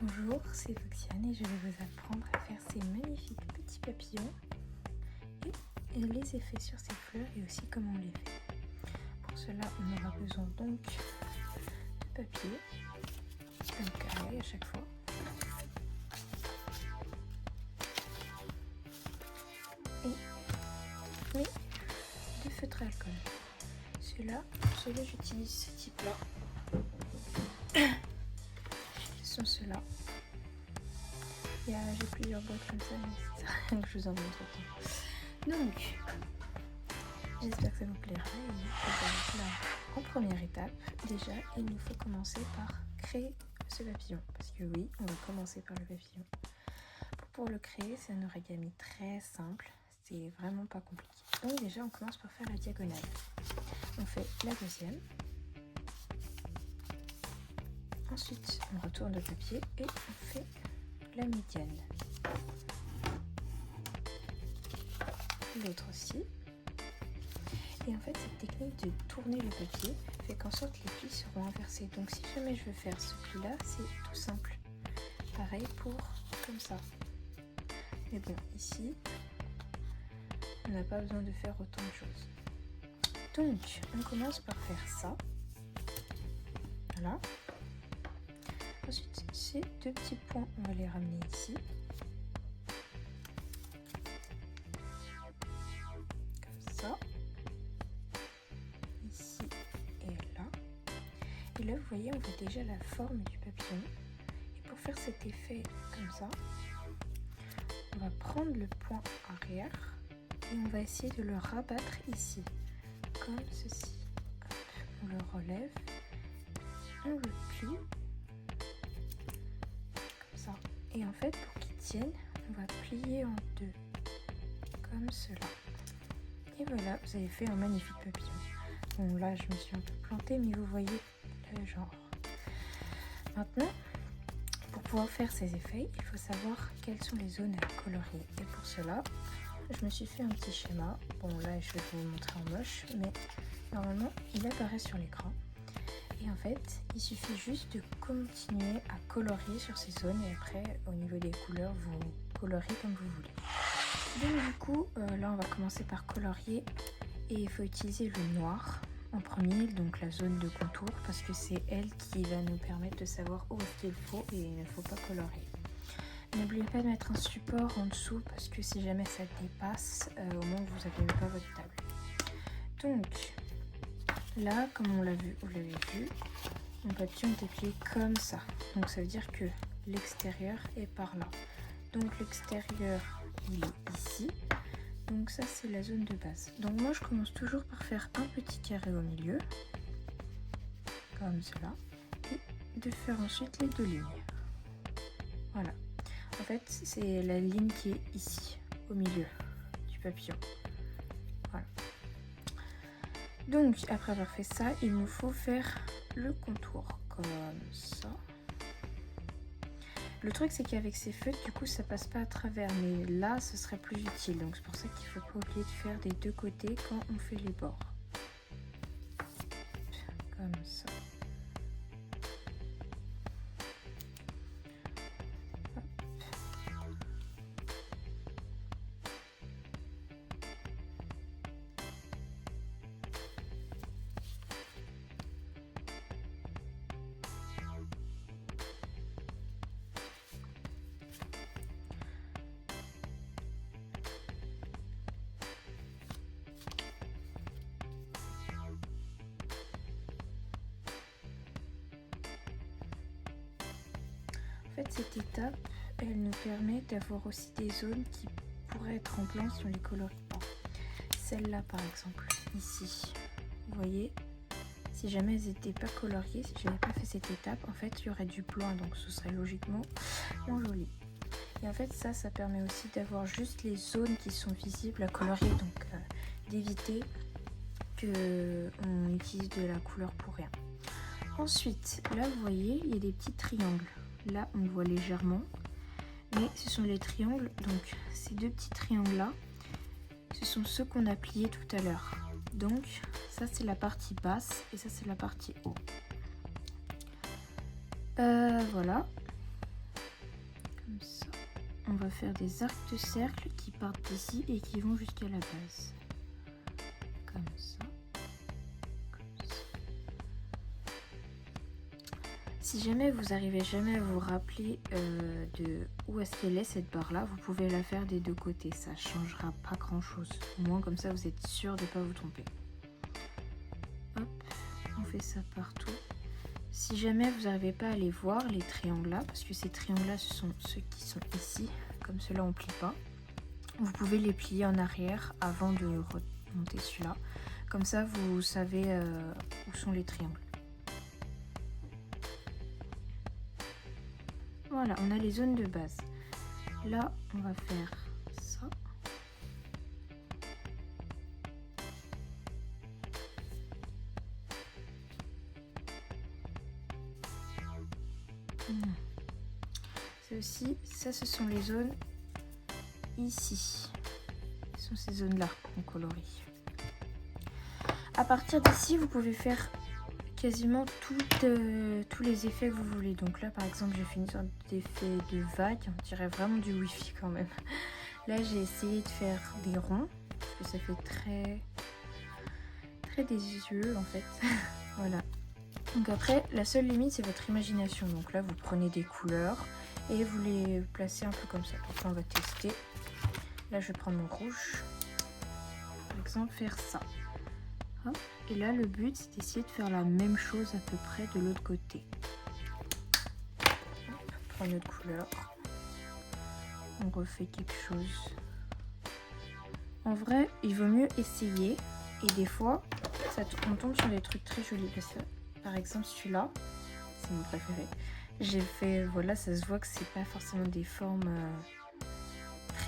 Bonjour, c'est Foxiane et je vais vous apprendre à faire ces magnifiques petits papillons et les effets sur ces fleurs et aussi comment on les fait. Pour cela, on aura besoin donc de papier, un carré à chaque fois, et de feutre à alcool. Celui-là, j'utilise ce type-là. Ce sont ceux-là. J'ai plusieurs boîtes comme ça, mais c'est rien que je vous en montre autant. Donc, j'espère que ça vous plaira. Et là, en première étape, déjà, il nous faut commencer par créer ce papillon. Parce que oui, on va commencer par le papillon. Pour le créer, c'est un origami très simple. C'est vraiment pas compliqué. Donc déjà, on commence par faire la diagonale. On fait la deuxième. Ensuite, on retourne le papier et on fait la médiane. L'autre aussi. Et en fait, cette technique de tourner le papier fait qu'en sorte les plis seront inversés. Donc si jamais je veux faire ce pli-là, c'est tout simple. Pareil pour comme ça. Mais bon, ici, on n'a pas besoin de faire autant de choses. Donc, on commence par faire ça. Voilà. Ensuite, ces deux petits points, on va les ramener ici. Comme ça. Ici et là. Et là, vous voyez, on voit déjà la forme du papillon. Et pour faire cet effet comme ça, on va prendre le point arrière et on va essayer de le rabattre ici, comme ceci. Hop, on le relève, on le plie. Et en fait, pour qu'il tienne, on va plier en deux, comme cela. Et voilà, vous avez fait un magnifique papillon. Bon, là, je me suis un peu plantée, mais vous voyez le genre. Maintenant, pour pouvoir faire ces effets, il faut savoir quelles sont les zones à colorier. Et pour cela, je me suis fait un petit schéma. Bon, là, je vais vous le montrer en moche, mais normalement, il apparaît sur l'écran. Et en fait, il suffit juste de continuer à colorier sur ces zones et après, au niveau des couleurs, vous coloriez comme vous voulez. Donc du coup, là on va commencer par colorier et il faut utiliser le noir en premier, donc la zone de contour, parce que c'est elle qui va nous permettre de savoir où est-ce qu'il faut et il ne faut pas colorier. N'oubliez pas de mettre un support en dessous parce que si jamais ça dépasse, au moins vous n'abîmez pas votre table. Donc, là, comme vous l'avez vu, mon papillon est plié comme ça. Donc ça veut dire que l'extérieur est par là. Donc l'extérieur, il est ici. Donc ça, c'est la zone de base. Donc moi, je commence toujours par faire un petit carré au milieu, comme cela, et de faire ensuite les deux lignes. Voilà. En fait, c'est la ligne qui est ici, au milieu du papillon. Voilà. Donc, après avoir fait ça, il nous faut faire le contour, comme ça. Le truc, c'est qu'avec ces feutres, du coup, ça passe pas à travers. Mais là, ce serait plus utile. Donc, c'est pour ça qu'il faut pas oublier de faire des deux côtés quand on fait les bords. Comme ça. En fait, cette étape, elle nous permet d'avoir aussi des zones qui pourraient être en blanc si on les colorie pas. Celle-là, par exemple, ici, vous voyez, si jamais elles n'étaient pas coloriées, si je n'avais pas fait cette étape, en fait, il y aurait du blanc, donc ce serait logiquement moins joli. Et en fait, ça permet aussi d'avoir juste les zones qui sont visibles à colorier, donc d'éviter qu'on utilise de la couleur pour rien. Ensuite, là, vous voyez, il y a des petits triangles. Là, on le voit légèrement, mais ce sont les triangles. Donc, ces deux petits triangles-là, ce sont ceux qu'on a pliés tout à l'heure. Donc, ça, c'est la partie basse et ça, c'est la partie haut. Voilà. comme ça. On va faire des arcs de cercle qui partent d'ici et qui vont jusqu'à la base. Comme ça. Comme ça. Si jamais vous arrivez jamais à vous rappeler de où est-ce qu'elle est cette barre là, vous pouvez la faire des deux côtés. Ça changera pas grand chose. Au moins comme ça vous êtes sûr de ne pas vous tromper. Hop, on fait ça partout. Si jamais vous n'arrivez pas à les voir, les triangles là, parce que ces triangles là ce sont ceux qui sont ici, comme ceux-là on ne plie pas, vous pouvez les plier en arrière avant de remonter celui-là. Comme ça vous savez où sont les triangles. Voilà, on a les zones de base. Là, on va faire ça. C'est aussi, ça ce sont les zones ici. Ce sont ces zones-là qu'on colorie. À partir d'ici, vous pouvez faire quasiment tous les effets que vous voulez. Donc là, par exemple, j'ai fait une sorte d'effet de vague. On dirait vraiment du Wi-Fi quand même. Là, j'ai essayé de faire des ronds. Parce que ça fait très désuet en fait. Voilà. Donc après, la seule limite, c'est votre imagination. Donc là, vous prenez des couleurs et vous les placez un peu comme ça. Donc là, on va tester. Là, je vais prendre mon rouge. Par exemple, faire ça. Hop. Et là, le but, c'est d'essayer de faire la même chose à peu près de l'autre côté. Hop, on prend notre couleur. On refait quelque chose. En vrai, il vaut mieux essayer. Et des fois, on tombe sur des trucs très jolis. Parce que, par exemple, celui-là, c'est mon préféré. J'ai fait, voilà, ça se voit que c'est pas forcément des formes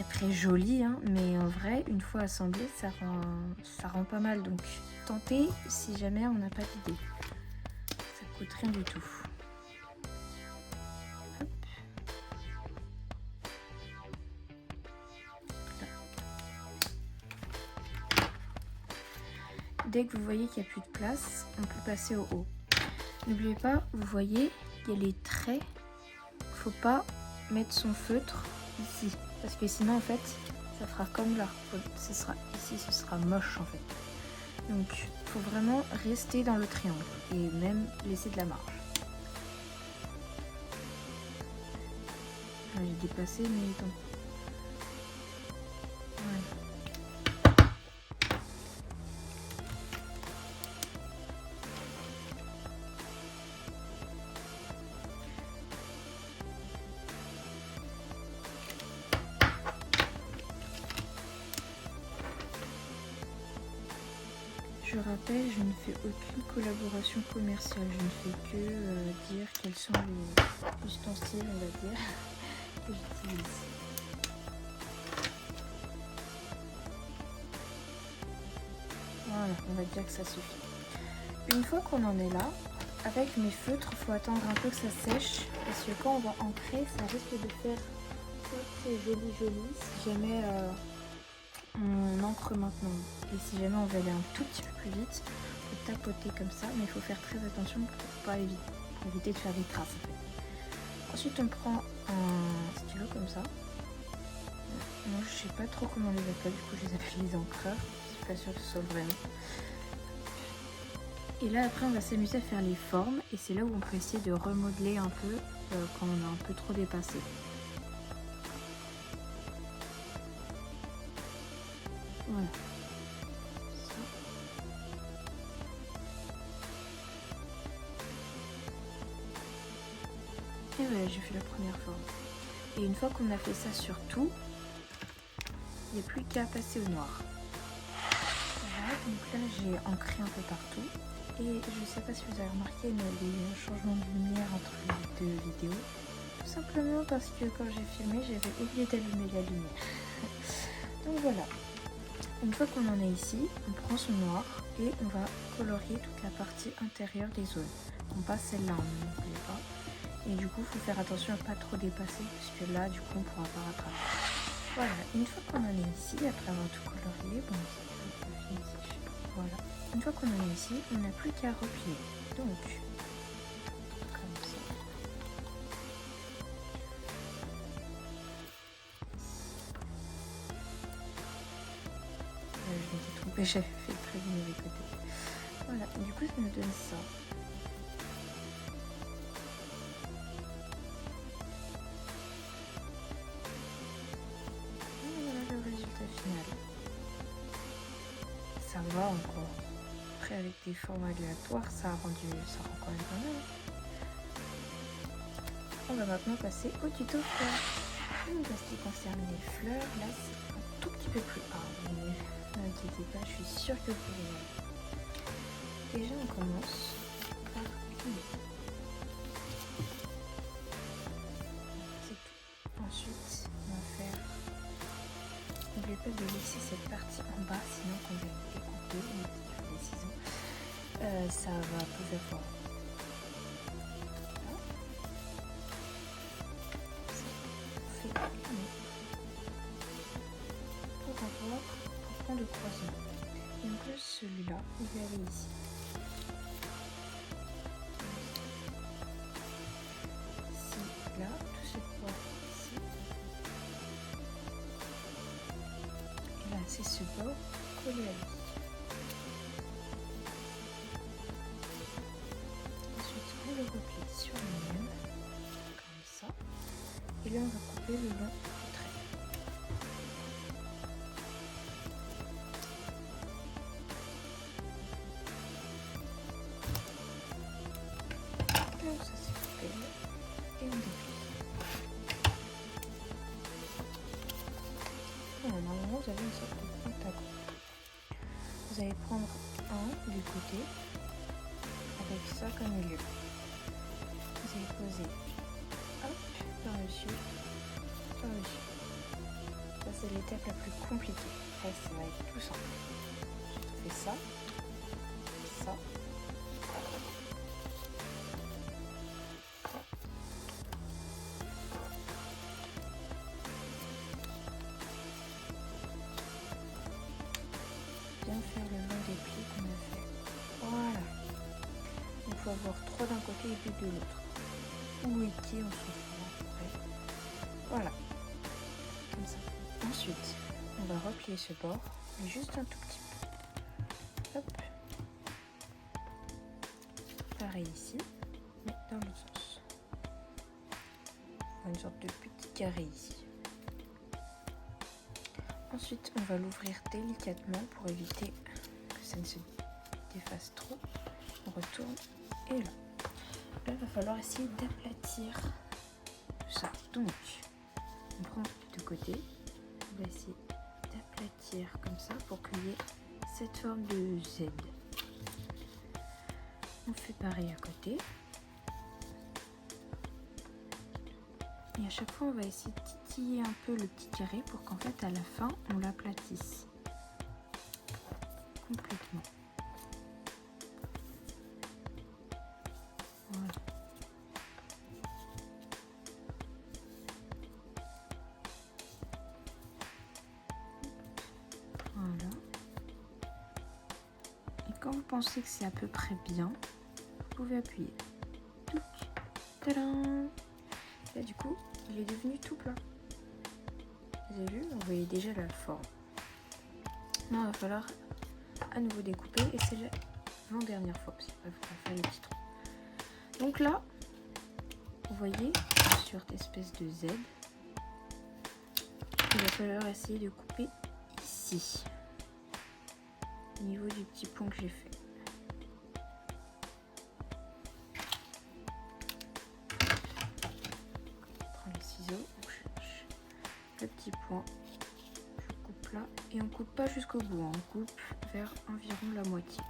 très jolies, hein, mais en vrai, une fois assemblé, ça rend pas mal. Donc, tentez si jamais on n'a pas d'idée. Ça coûte rien du tout. Hop. Là. Dès que vous voyez qu'il n'y a plus de place, on peut passer au haut. N'oubliez pas, vous voyez, il y a les traits. Faut pas mettre son feutre ici, parce que sinon en fait ça fera comme là. Ce sera ici, ce sera moche en fait. Donc il faut vraiment rester dans le triangle et même laisser de la marge. J'ai dépassé mais tant. Voilà. Je rappelle, je ne fais aucune collaboration commerciale, je ne fais que dire quels sont les ustensiles, on va dire, que j'utilise. Voilà, on va dire que ça suffit. Une fois qu'on en est là, avec mes feutres, il faut attendre un peu que ça sèche, parce que quand on va ancrer, ça risque de faire très joli si jamais on encre maintenant. Et si jamais on veut aller un tout petit peu plus vite, on peut tapoter comme ça, mais il faut faire très attention pour pas éviter de faire des traces en fait. Ensuite on prend un stylo comme ça. Moi je sais pas trop comment on les appelle, du coup je les appelle les encreurs, je suis pas sûre que ce soit vraiment. Et là après on va s'amuser à faire les formes et c'est là où on peut essayer de remodeler un peu quand on a un peu trop dépassé. Voilà. Et voilà, j'ai fait la première forme. Et une fois qu'on a fait ça sur tout, il n'y a plus qu'à passer au noir. Voilà, donc là j'ai ancré un peu partout. Et je ne sais pas si vous avez remarqué, mais il y a eu un changement de lumière entre les deux vidéos. Tout simplement parce que quand j'ai filmé, j'avais oublié d'allumer la lumière. Donc voilà. Une fois qu'on en est ici, on prend son noir et on va colorier toute la partie intérieure des zones. On passe celle-là, on n'oublie pas. Et du coup, il faut faire attention à ne pas trop dépasser, parce que là, du coup, on ne pourra pas rattraper. Voilà, une fois qu'on en est ici, après avoir tout colorié, bon, voilà. Une fois qu'on en est ici, on n'a plus qu'à replier. Donc, comme ça. Mais j'avais fait très du mauvais côté. Voilà, du coup ça me donne ça. Voilà le résultat final. Ça va encore. Après avec des formes aléatoires, ça rend quand même pas mal. On va maintenant passer au tuto fleurs. Donc, en ce qui concerne les fleurs, là c'est un tout petit peu plus hard, mais n'inquiétez pas, je suis sûre que vous pouvez y aller. Déjà on commence par une. C'est tout. Ensuite on va faire. N'oubliez pas de laisser cette partie en bas, sinon quand vous allez découper avec les ciseaux, ça va poser fort. Pour avoir un point de croisement. Donc là, celui-là, il va aller ici. Ici, là, tout ce point ici. Et là, c'est ce bord collé à lui. Ensuite, on le replie sur lui-même, comme ça. Et là, on va couper le long du trait. Donc ça c'est coupé et on déplie. Voilà, normalement vous avez une sorte de pentagon. Vous allez prendre un du côté avec ça comme milieu. Vous allez poser hop par-dessus, par-dessus. Ça c'est l'étape la plus compliquée. Après ça va être tout simple. Je fais ça, ça. Bien faire le long des plis qu'on a fait. Voilà. Il faut avoir 3 d'un côté et 2 de l'autre. Ou équier, on s'en fout après. Voilà. Comme ça. Ensuite, on va replier ce bord, mais juste un tout petit peu. Hop. Pareil ici, mais dans l'autre sens. Une sorte de petit carré ici. Ensuite, on va l'ouvrir délicatement pour éviter que ça ne se défasse trop. On retourne et là. Là, il va falloir essayer d'aplatir tout ça. Donc, on prend de côté. On va essayer d'aplatir comme ça pour qu'il y ait cette forme de Z. On fait pareil à côté. Et à chaque fois, on va essayer de titiller un peu le petit carré pour qu'en fait, à la fin, on l'aplatisse complètement. Voilà. Voilà. Et quand vous pensez que c'est à peu près bien, vous pouvez appuyer. Tadam! Là, du coup, il est devenu tout plat. Vous avez vu? Vous voyez déjà la forme. Là, il va falloir à nouveau découper. Et c'est l'avant-dernière fois, parce qu'il va faire les petits trous. Donc là, vous voyez, sur cette espèce de Z, il va falloir essayer de couper ici, au niveau du petit pont que j'ai fait. Le petit point, je coupe là et on coupe pas jusqu'au bout, on coupe vers environ la moitié.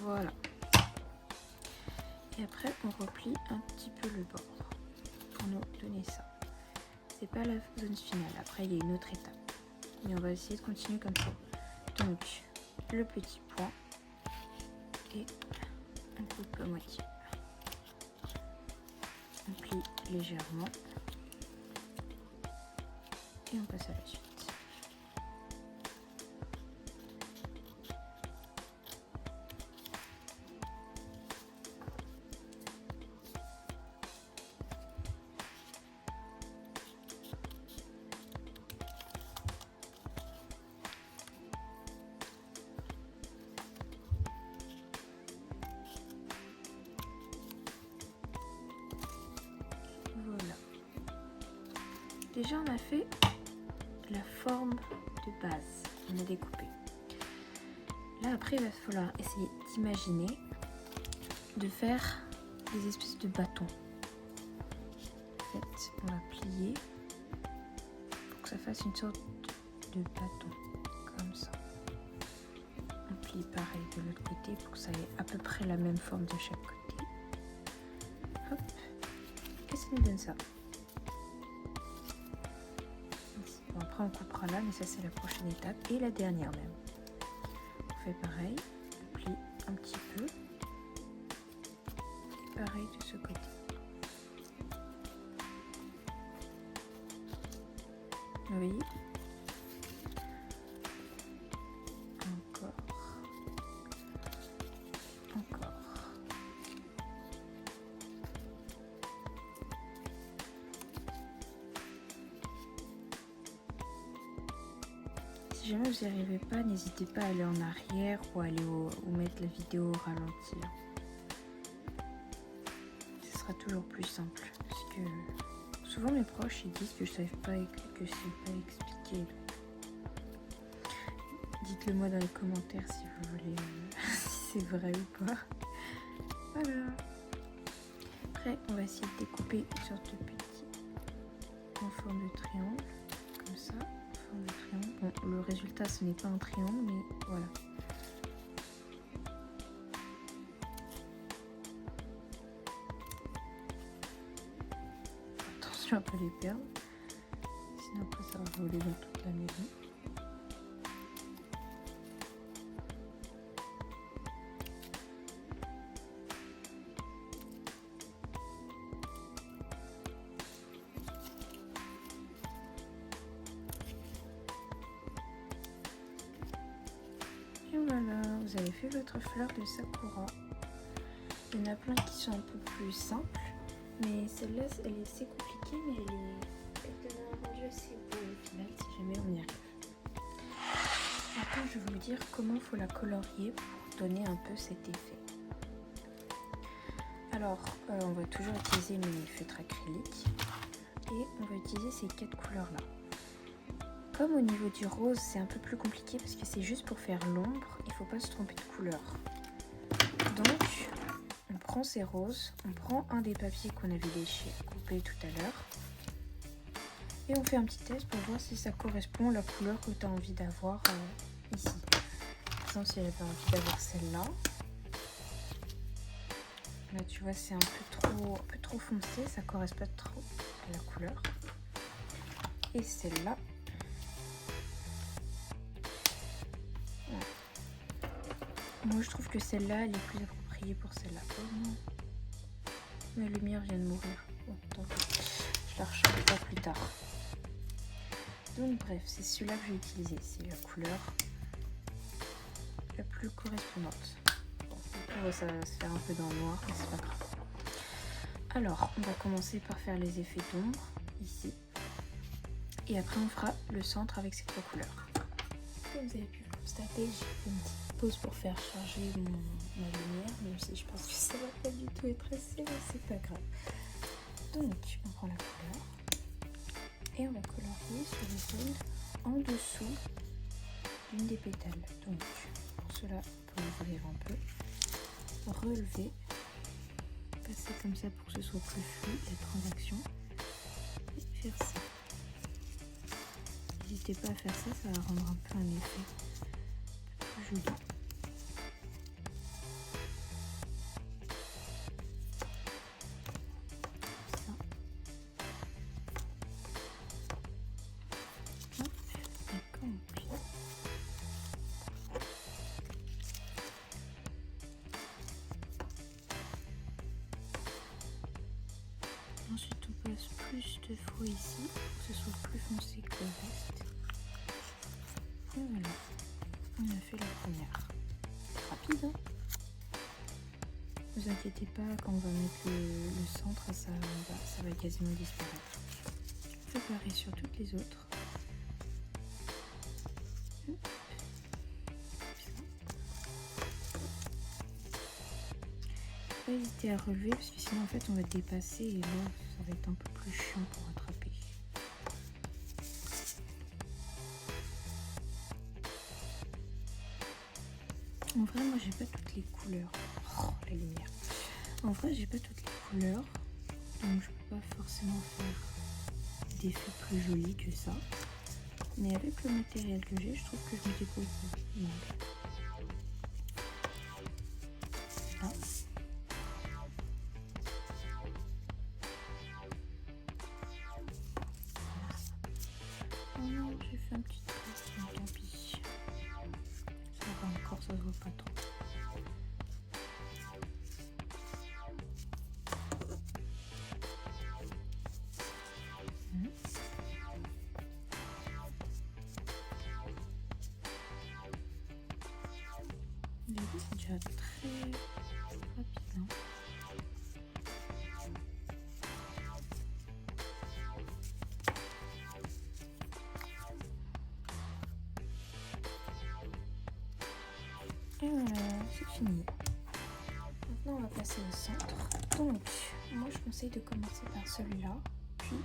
Voilà. Et après on replie un petit peu le bord pour nous donner ça. C'est pas la zone finale, après il y a une autre étape. Mais on va essayer de continuer comme ça. Donc le petit point et on coupe la moitié. On plie légèrement. Et on passe à la suite. déjà on a fait la forme de base, on a découpé. Là après il va falloir essayer d'imaginer de faire des espèces de bâtons. En fait on va plier pour que ça fasse une sorte de bâton comme ça. On plie pareil de l'autre côté pour que ça ait à peu près la même forme de chaque côté. Hop. Et ça nous donne ça. Bon, après on coupera là, mais ça c'est la prochaine étape et la dernière même. On fait pareil, on plie un petit peu et pareil de ce côté. Vous voyez? Encore. Encore. Si jamais vous n'y arrivez pas, n'hésitez pas à aller en arrière ou aller ou mettre la vidéo au ralenti. Ce sera toujours plus simple parce que souvent mes proches ils disent que je ne sais pas expliquer. Dites-le moi dans les commentaires si vous voulez, si c'est vrai ou pas. Voilà. Après, on va essayer de découper une sorte de petit en forme de triangle, comme ça, en forme de triangle. Bon, le résultat, ce n'est pas un triangle, mais voilà. Attention à ne pas les perdre, sinon après ça va voler dans toute la maison. Et voilà, vous avez fait votre fleur de sakura. Il y en a plein qui sont un peu plus simples, mais celle-là, elle est assez compliquée, mais elle donne un rendu assez beau au final, si jamais on y arrive. Maintenant, je vais vous dire comment il faut la colorier pour donner un peu cet effet. Alors, on va toujours utiliser mes feutres acryliques et on va utiliser ces 4 couleurs-là. Comme au niveau du rose, c'est un peu plus compliqué parce que c'est juste pour faire l'ombre, il ne faut pas se tromper de couleur. Donc, on prend ces roses, on prend un des papiers qu'on avait coupé tout à l'heure et on fait un petit test pour voir si ça correspond à la couleur que tu as envie d'avoir ici. Par exemple, si elle avait envie d'avoir celle-là, là tu vois c'est un peu trop foncé, ça ne correspond pas trop à la couleur. Et celle-là, moi je trouve que celle-là elle est plus appropriée pour celle-là. Oh non, ma lumière vient de mourir. Bon, tant pis, je la rechangerai plus tard. Donc bref, c'est celui-là que je vais utiliser, c'est la couleur la plus correspondante. Bon, du coup ça va se faire un peu dans le noir, mais c'est pas grave. Alors, on va commencer par faire les effets d'ombre ici. Et après on fera le centre avec ces 3 couleurs. Comme vous avez pu le constater, j'ai fait une petite pause pour faire charger ma lumière, même si je pense que ça va pas du tout être assez, mais c'est pas grave. Donc on prend la couleur et on va colorier sur les zones en dessous d'une des pétales. Donc pour cela, on peut ouvrir un peu, relever, passer comme ça pour que ce soit plus fluide la transaction et faire ça. N'hésitez pas à faire ça, ça va rendre un peu un effet plus joli. Ça. Hop, et complet. Ensuite, on passe plus de fois ici pour que ce soit plus foncé que le reste. Et voilà, on a fait la première. C'est rapide, hein? Vous inquiétez pas, quand on va mettre le centre, ça va quasiment disparaître. On fait pareil sur toutes les autres. Pas hésiter à relever parce que sinon en fait on va dépasser et là ça va être un peu plus chiant pour rattraper. En vrai, moi j'ai pas toutes les couleurs. Oh, la lumière. En vrai, j'ai pas toutes les couleurs. Donc je peux pas forcément faire d'effet plus joli que ça. Mais avec le matériel que j'ai, je trouve que je me débrouille pas mal. Là. Oh non, j'ai fait un petit truc sur le tapis. Ça va encore, ça se voit pas trop. C'est déjà très rapide. Hein. Et voilà, c'est fini. Maintenant, on va passer au centre. Donc, moi, je conseille de commencer par celui-là. Puis,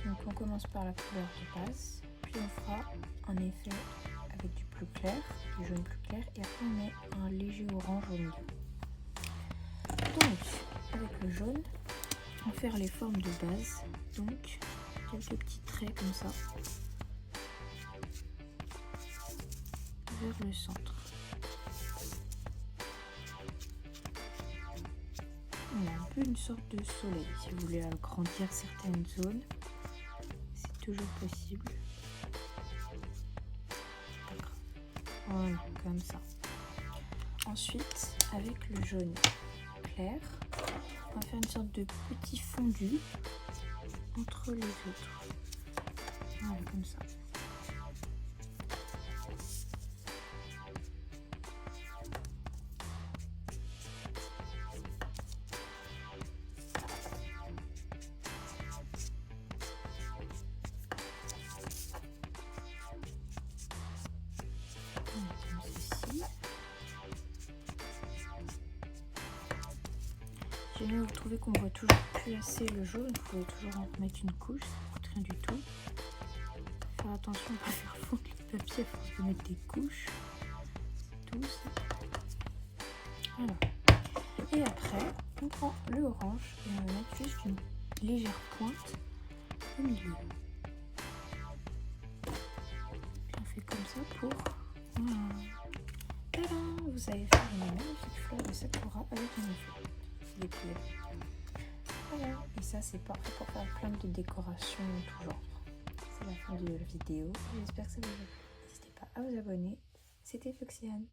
donc on commence par la couleur de base. Puis, on fera un effet avec du plus clair, du jaune plus clair. Et après, on met un léger orange au milieu. Donc, avec le jaune, on va faire les formes de base. Donc, quelques petits traits comme ça. Vers le centre. On a un peu une sorte de soleil. Si vous voulez agrandir certaines zones, c'est toujours possible. Voilà, comme ça. Ensuite, avec le jaune clair, on va faire une sorte de petit fondu entre les autres. Voilà, comme ça. Si jamais vous trouvez qu'on voit toujours plus assez le jaune, vous pouvez toujours en remettre une couche, ça ne coûte rien du tout. Faire attention à ne pas faire fondre le papier à force de mettre des couches. C'est tout ça. Voilà. Et après, on prend le orange et on va mettre juste une légère pointe au milieu. Et on fait comme ça pour... Voilà. Tadam, vous allez faire une magnifique fleur de sakura avec un effet. Des pieds. Voilà, et ça c'est parfait pour faire plein de décorations en tout genre. C'est la fin de la vidéo, j'espère que ça vous a plu. N'hésitez pas à vous abonner, c'était Foxyane.